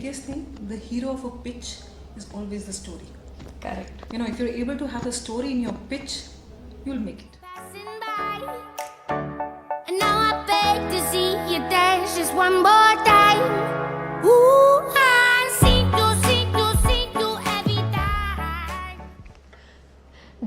biggest thing, the hero of a pitch is always the story. Correct. If you're able to have a story in your pitch, you'll make it. Passing by, and now I beg to see you dance just one more time. Ooh, I see you every time.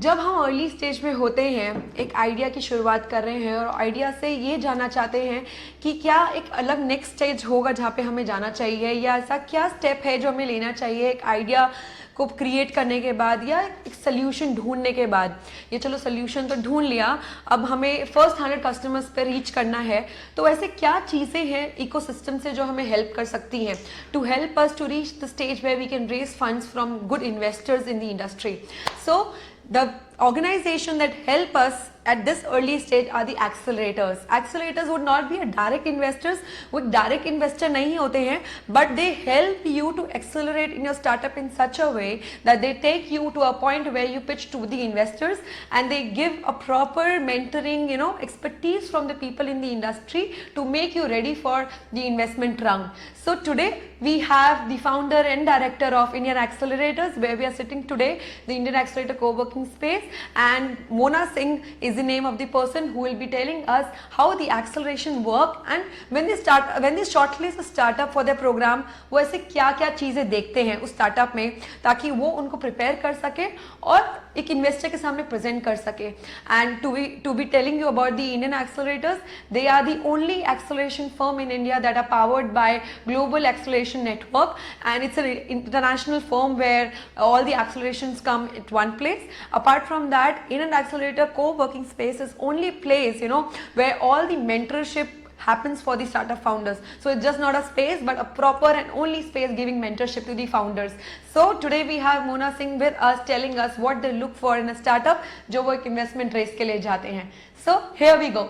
जब हम early stage में होते हैं, एक idea की शुरुआत कर रहे हैं और आइडिया से ये जानना चाहते हैं कि क्या एक अलग नेक्स्ट स्टेज होगा जहाँ पे हमें जाना चाहिए, या ऐसा क्या स्टेप है जो हमें लेना चाहिए एक आइडिया को क्रिएट करने के बाद या एक सोल्यूशन ढूंढने के बाद। ये चलो सोल्यूशन तो ढूंढ लिया, अब हमें फर्स्ट 100 कस्टमर्स पे रीच करना है, तो ऐसे क्या चीज़ें हैं इकोसिस्टम से जो हमें हेल्प कर सकती हैं to help us to reach the stage where we can raise funds from good investors in the industry. So the organization that help us at this early stage are the accelerators. Accelerators would not be a direct investors, वो direct investor नहीं होते हैं, but they help you to accelerate in your startup in such a way that they take you to a point where you pitch to the investors and they give a proper mentoring, expertise from the people in the industry to make you ready for the investment round. So today we have the founder and director of Indian Accelerators, where we are sitting today, the Indian Accelerator co-working space, and Mona Singh is the name of the person who will be telling us how the acceleration work and when they shortlist a startup for their program, वो ऐसे क्या क्या चीज़ें देखते हैं उस startup में ताकि वो उनको प्रिपेयर कर सके और एक इन्वेस्टर के सामने प्रेजेंट कर सके। And to be telling you about the Indian accelerators, they are the only acceleration firm in India that are powered by Global Acceleration Network, and it's an international firm where all the accelerations come at one place. Apart from that, Indian Accelerator co-working space is only place where all the mentorship happens for the startup founders. So it's just not a space but a proper and only space giving mentorship to the founders. So today we have Mona Singh with us telling us what they look for in a startup जो वो एक investment raise के लिए जाते हैं. So here we go.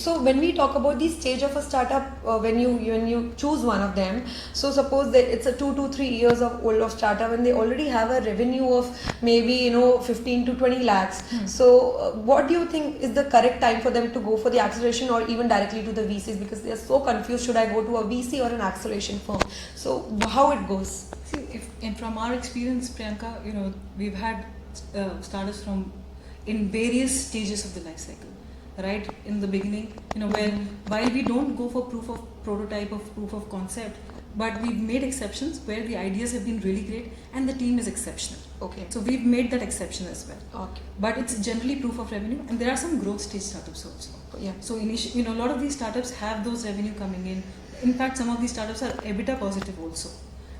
So when we talk about the stage of a startup, when you choose one of them, so suppose that it's a 2 to 3 years of old of startup and they already have a revenue of maybe 15 to 20 lakhs. So what do you think is the correct time for them to go for the acceleration or even directly to the VCs, because they are so confused, should I go to a VC or an acceleration firm? So how it goes? See, and from our experience, Priyanka, we've had startups in various stages of the life cycle. Right in the beginning, where while we don't go for proof of prototype or proof of concept, but we've made exceptions where the ideas have been really great and the team is exceptional. Okay. So we've made that exception as well. Okay. But it's generally proof of revenue, and there are some growth stage startups also. Yeah. So a lot of these startups have those revenue coming in. In fact, some of these startups are EBITDA positive also,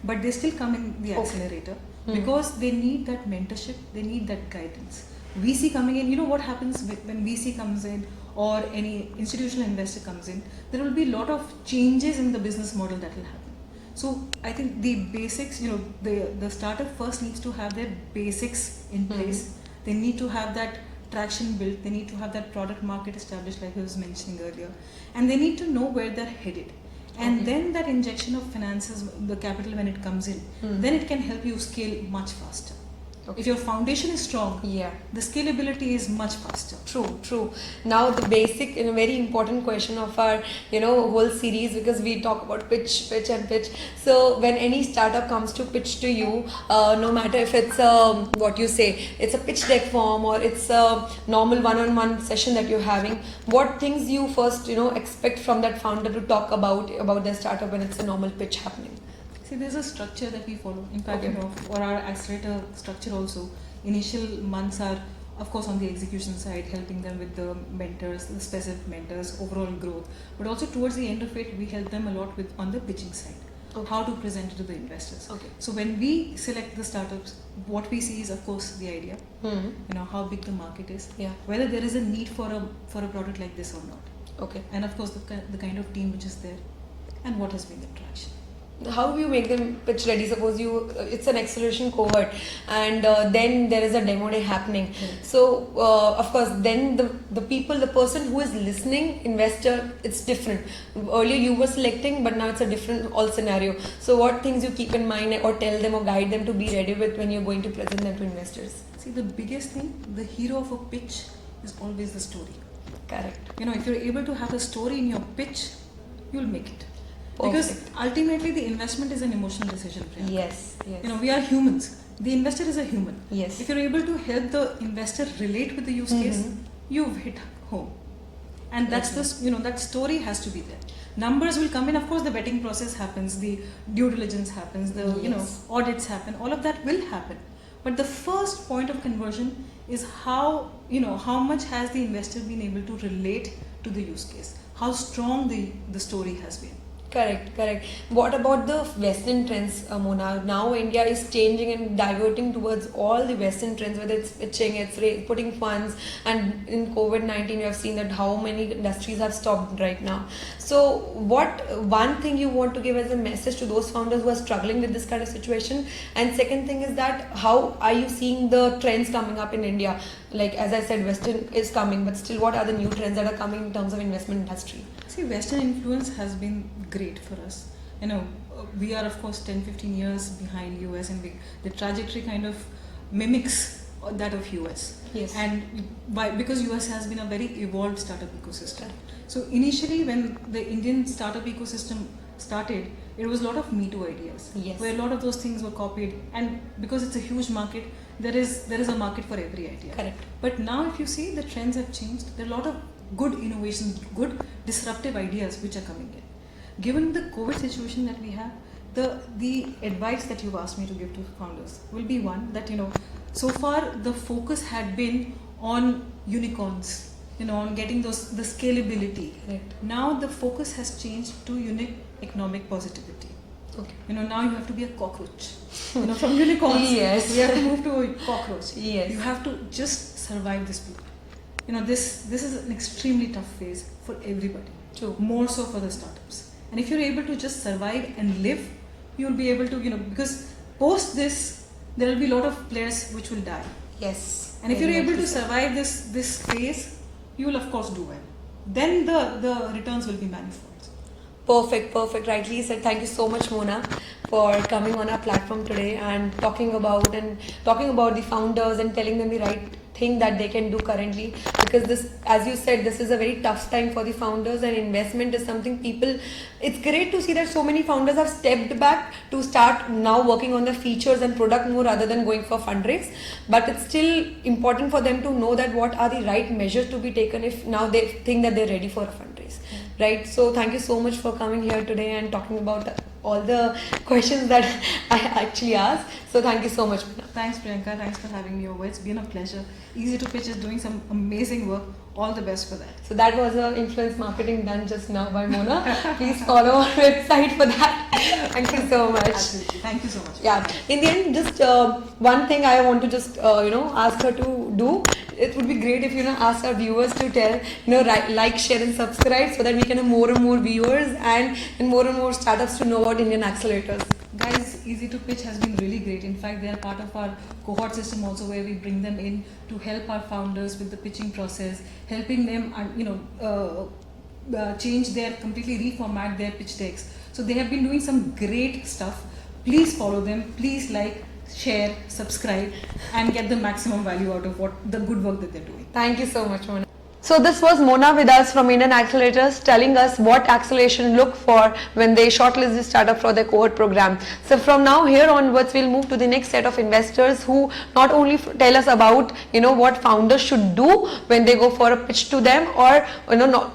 but they still come in the accelerator because they need that mentorship, they need that guidance. VC coming in, what happens when VC comes in or any institutional investor comes in, there will be a lot of changes in the business model that will happen. So I think the basics, the startup first needs to have their basics in place. They need to have that traction built, they need to have that product market established like I was mentioning earlier, and they need to know where they're headed. And then that injection of finances, the capital when it comes in, then it can help you scale much faster. Okay. If your foundation is strong, the scalability is much faster. True. Now the basic and a very important question of our whole series, because we talk about pitch. So when any startup comes to pitch to you, no matter if it's it's a pitch deck form or it's a normal one-on-one session that you're having, what things you first expect from that founder to talk about their startup when it's a normal pitch happening? See, there's a structure that we follow. In fact, for our accelerator structure also, initial months are, of course, on the execution side, helping them with the mentors, the specific mentors, overall growth. But also towards the end of it, we help them a lot on the pitching side, how to present it to the investors. Okay. So when we select the startups, what we see is, of course, the idea, how big the market is, whether there is a need for a product like this or not. Okay. And of course, the kind of team which is there, and what has been the traction. How do you make them pitch ready? Suppose it's an acceleration cohort and then there is a demo day happening. So of course then the person who is listening, investor, it's different. Earlier you were selecting, but now it's a different all scenario. So what things you keep in mind or tell them or guide them to be ready with when you're going to present them to investors? See, the biggest thing, the hero of a pitch is always the story. Correct. If you're able to have a story in your pitch, you'll make it. Because Perfect. ultimately the investment is an emotional decision, Priyanka. Yes, yes. You know, we are humans. The investor is a human. Yes. If you're able to help the investor relate with the use case, you've hit home. And that's that story has to be there. Numbers will come in, of course the vetting process happens, the due diligence happens, the audits happen, all of that will happen. But the first point of conversion is how much has the investor been able to relate to the use case, how strong the story has been. Correct. What about the Western trends, Mona? Now India is changing and diverting towards all the Western trends, whether it's pitching, it's putting funds, and in COVID-19 you have seen that how many industries have stopped right now. So what one thing you want to give as a message to those founders who are struggling with this kind of situation? And second thing is that how are you seeing the trends coming up in India? Like as I said, Western is coming, but still what are the new trends that are coming in terms of investment industry? See, Western influence has been great for us. We are of course 10-15 years behind US, and the trajectory kind of mimics that of US. Yes. And because US has been a very evolved startup ecosystem. So initially when the Indian startup ecosystem started, it was a lot of Me Too ideas. Yes. Where a lot of those things were copied, and because it's a huge market, there is a market for every idea. Correct. But now if you see, the trends have changed. There are a lot of good innovations, good disruptive ideas which are coming in. Given the COVID situation that we have, the advice that you've asked me to give to founders will be one that, so far the focus had been on unicorns, on getting the scalability. Correct. Now the focus has changed to unique economic positivity. Okay. Now you have to be a cockroach. From unicorns, Yes. we have to move to a cockroach. Yes. You have to just survive this period. This is an extremely tough phase for everybody. True. More so for the startups. And if you're able to just survive and live, you'll be able to, because post this, there will be a lot of players which will die. Yes. And if you're Very able much to so. survive this phase, you will of course do well. Then the returns will be manifold. Perfect. Rightly said. Thank you so much, Mona, for coming on our platform today and talking about the founders and telling them the right thing that they can do currently, because this, as you said, this is a very tough time for the founders, and investment is something it's great to see that so many founders have stepped back to start now working on the features and product more rather than going for fundraise. But it's still important for them to know that what are the right measures to be taken if now they think that they're ready for a fundraise. Right? So thank you so much for coming here today and talking about all the questions that I actually asked. So thank you so much, Mona. Thanks, Priyanka. Thanks for having me over. It's been a pleasure. Easy to Pitch is doing some amazing work. All the best for that. So that was influence marketing done just now by Mona. Please follow our website for that. Thank you so much. Absolutely. Thank you so much. Yeah. In the end, just one thing I want to just ask her to do. It would be great if ask our viewers to tell like, share, and subscribe so that we can have more and more viewers and more startups to know about Indian accelerators. Guys, Easy to Pitch has been really great. In fact, they are part of our cohort system also, where we bring them in to help our founders with the pitching process, helping them completely reformat their pitch decks. So they have been doing some great stuff. Please follow them. Please like, share, subscribe, and get the maximum value out of the good work that they're doing. Thank you so much, Mona. So this was Mona with us from Indian Accelerators, telling us what acceleration look for when they shortlist the startup for their cohort program. So from now here onwards, we'll move to the next set of investors who not only tell us about what founders should do when they go for a pitch to them, or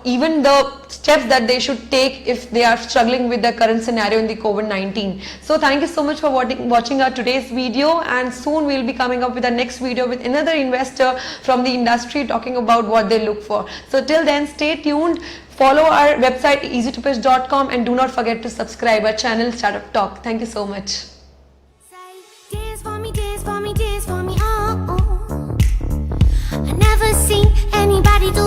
even the steps that they should take if they are struggling with the current scenario in the COVID-19. So thank you so much for watching our today's video, and soon we'll be coming up with the next video with another investor from the industry talking about what they look for. So till then, stay tuned, follow our website easytopitch.com, and do not forget to subscribe our channel Startup Talk. Thank you so much. Say, dance for me, dance for me, dance for me, oh, oh. I never seen anybody do